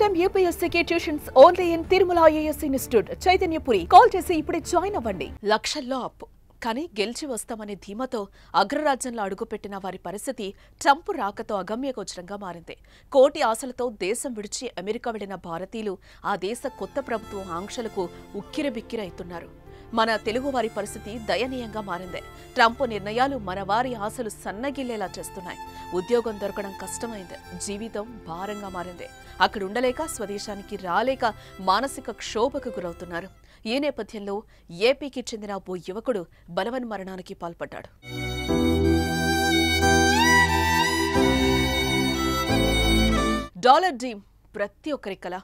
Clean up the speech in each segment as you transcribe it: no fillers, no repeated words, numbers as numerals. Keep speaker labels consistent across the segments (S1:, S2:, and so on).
S1: IIM UPSC tuitions only in Tirumala IAS institute Chaitanyapuri. Call చేసి ఇప్పుడే join అవ్వండి. లక్షల్లో అప్పు కానీ గెలిచి వస్తామనే ధీమాతో అగ్రరాజ్యంలో అడుగుపెట్టిన వారి పరిస్థితి ట్రంప్ రాకతో అగమ్యగోచరంగా మారింది. కోటి ఆశలతో దేశం విడిచి అమెరికా వెళ్లిన భారతీయులు ఆ దేశ కొత్త ప్రభుత్వం ఆంక్షలకు ఉక్కిరిబిక్కిరైతున్నారు. మన తెలుగు వారి పరిస్థితి దయనీయంగా మారింది. ట్రంప్ నిర్ణయాలు మన వారి ఆశలు సన్నగిల్లేలా చేస్తున్నాయి. ఉద్యోగం దొరకడం కష్టమైంది. జీవితం భారంగా మారింది. అక్కడ ఉండలేక స్వదేశానికి రాలేక మానసిక క్షోభకు గురవుతున్నారు. ఈ నేపథ్యంలో ఏపీకి చెందిన ఓ యువకుడు బలవన్మరణానికి పాల్పడ్డాడు. డాలర్ డ్రీమ్ ప్రతి ఒక్కరి కల.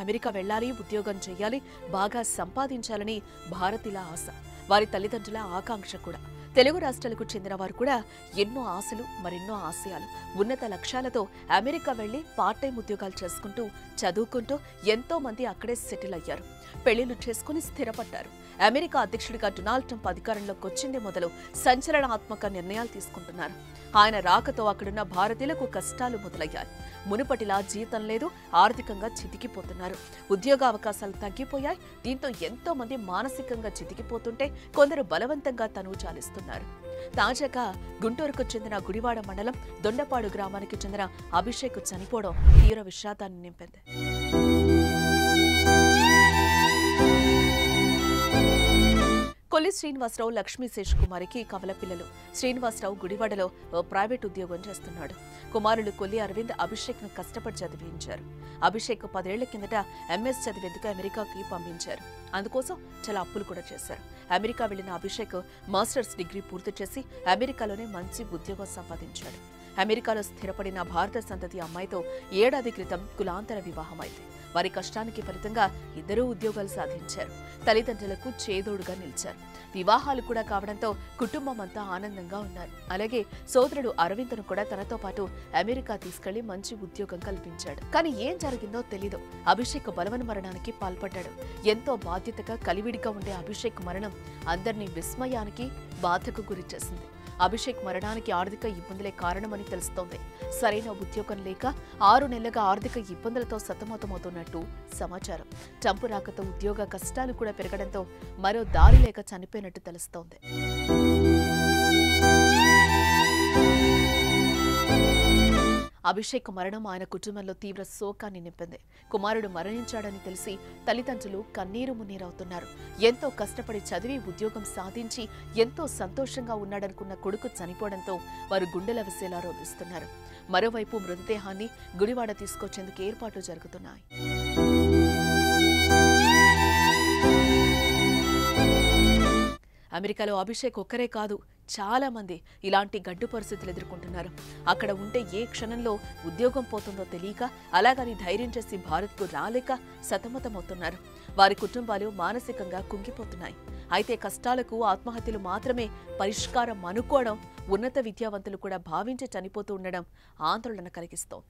S1: అమెరికా వెళ్లాలి, ఉద్యోగం చేయాలి, బాగా సంపాదించాలని భారతీయుల ఆశ, వారి తల్లిదండ్రుల ఆకాంక్ష కూడా. తెలుగు రాష్ట్రాలకు చెందిన వారు కూడా ఎన్నో ఆశలు, మరెన్నో ఆశయాలు, ఉన్నత లక్ష్యాలతో అమెరికా వెళ్లి పార్ట్ టైం ఉద్యోగాలు చేసుకుంటూ చదువుకుంటూ ఎంతో మంది అక్కడే సెటిల్ అయ్యారు. పెళ్లిళ్లు చేసుకుని స్థిరపడ్డారు. అమెరికా అధ్యక్షుడిగా డొనాల్డ్ ట్రంప్ అధికారంలోకి వచ్చిందే మొదలు సంచలనాత్మక నిర్ణయాలు తీసుకుంటున్నారు. ఆయన రాకతో అక్కడున్న భారతీయులకు కష్టాలు మొదలయ్యాయి. మునుపటిలా జీతం లేదు, ఆర్థికంగా చితికిపోతున్నారు. ఉద్యోగ అవకాశాలు తగ్గిపోయాయి. దీంతో ఎంతో మంది మానసికంగా చితికిపోతుంటే కొందరు బలవంతంగా తనువు చాలిస్తున్నారు. తాజాగా గుంటూరుకు చెందిన గుడివాడ మండలం దొండపాడు గ్రామానికి చెందిన అభిషేక్ చనిపోవడం తీవ్ర విషాదాన్ని నింపింది. కొల్లి శ్రీనివాసరావు, లక్ష్మీ శేష్ కుమారికి కవల పిల్లలు. శ్రీనివాసరావు గుడివాడలో ప్రైవేట్ ఉద్యోగం చేస్తున్నాడు. కుమారులు కొల్లి అరవింద్ అభిషేక్ ను కష్టపడి చదివించారు. అభిషేక్ 10 ఏళ్ల కిందట MS చదివేందుకు అమెరికాకి పంపించారు. అందుకోసం చాలా అప్పులు కూడా చేశారు. అమెరికా వెళ్లిన అభిషేక్ మాస్టర్స్ డిగ్రీ పూర్తి చేసి అమెరికాలోనే మంచి ఉద్యోగం సంపాదించాడు. అమెరికాలో స్థిరపడిన భారత సంతతి అమ్మాయితో ఏడాది క్రితం కులాంతర వివాహమైంది. వారి కష్టానికి ఫలితంగా ఇద్దరూ ఉద్యోగాలు సాధించారు. తల్లిదండ్రులకు చేదోడుగా నిలిచారు. వివాహాలు కూడా కావడంతో కుటుంబం అంతా ఆనందంగా ఉన్నారు. అలాగే సోదరుడు అరవింద్ను కూడా తనతో పాటు అమెరికా తీసుకెళ్లి మంచి ఉద్యోగం కల్పించాడు. కానీ ఏం జరిగిందో తెలీదు. అభిషేక్ బలవన్మరణానికి పాల్పడ్డాడు. ఎంతో బాధ్యతగా కలివిడిగా ఉండే అభిషేక్ మరణం అందరినీ విస్మయానికి, బాధకు గురి చేసింది. అభిషేక్ మరణానికి ఆర్థిక ఇబ్బందులే కారణమని తెలుస్తోంది. సరైన ఉద్యోగం లేక 6 నెలలుగా ఆర్థిక ఇబ్బందులతో సతమతమవుతున్నట్టు సమాచారం. ట్రంప్ రాకతో ఉద్యోగ కష్టాలు కూడా పెరగడంతో మరో దారి లేక చనిపోయినట్టు తెలుస్తోంది. అభిషేక్ మరణం ఆయన కుటుంబంలో తీవ్ర శోకాన్ని నింపింది. కుమారుడు మరణించాడని తెలిసి తల్లిదండ్రులు కన్నీరు మున్నీరవుతున్నారు. ఎంతో కష్టపడి చదివి ఉద్యోగం సాధించి ఎంతో సంతోషంగా ఉన్నాడనుకున్న కొడుకు చనిపోవడంతో వారు గుండెల విసేలా రోధిస్తున్నారు. మరోవైపు మృతదేహాన్ని గుడివాడ తీసుకొచ్చేందుకు ఏర్పాట్లు జరుగుతున్నాయి. అమెరికాలో అభిషేక్ ఒక్కరే కాదు, చాలా మంది ఇలాంటి గడ్డు పరిస్థితులు ఎదుర్కొంటున్నారు. అక్కడ ఉంటే ఏ క్షణంలో ఉద్యోగం పోతుందో తెలియక, అలాగని ధైర్యం చేసి భారత్కు రాలేక సతమతమవుతున్నారు. వారి కుటుంబాలు మానసికంగా కుంగిపోతున్నాయి. అయితే కష్టాలకు ఆత్మహత్యలు మాత్రమే పరిష్కారం అనుకోవడం, ఉన్నత విద్యావంతులు కూడా భావించి చనిపోతూ ఉండడం ఆందోళన కలిగిస్తోంది.